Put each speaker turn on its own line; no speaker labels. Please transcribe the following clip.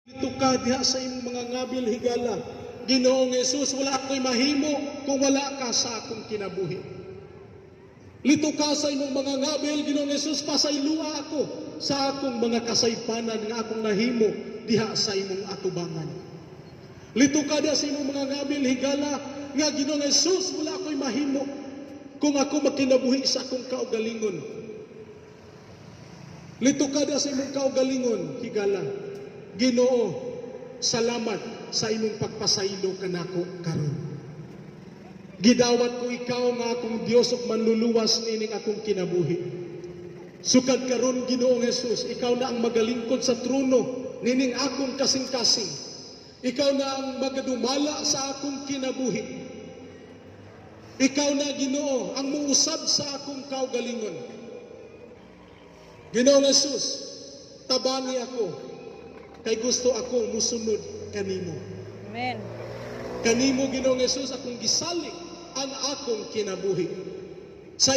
Dito ka diha sa imong mga ngabil higala. Ginoong Jesus, wala ako'y mahimo kung wala ka sa akong kinabuhi. Lito ka sa imong mga ngabil, Ginoong Jesus, pasaylua ako sa akong mga kasaypanan nga akong nahimo diha sa imong atubangan. Lito ka diha sa imong mga ngabil higala nga Ginoong Jesus, wala ako'y mahimo kung ako magkinabuhi sa akong kaugalingon. Lito ka diha sa imong kaugalingon higala. Ginoo, salamat sa imong pagpasaylo kanako karon. Gidawat ko ikaw nga akong Dios ug manluluwas nining akong kinabuhi. Sukad karon Ginoong Jesus, ikaw na ang magalingkod sa trono nining akong kasing-kasing. Ikaw na ang magadumala sa akong kinabuhi. Ikaw na Ginoo ang muusab sa akong kaugalingon. Ginoong Jesus, tabangi ako. Kay gusto ako musunod kanimo.
Amen.
Kanimo Ginoong Jesus akong gisalik ang akong kinabuhi. Sa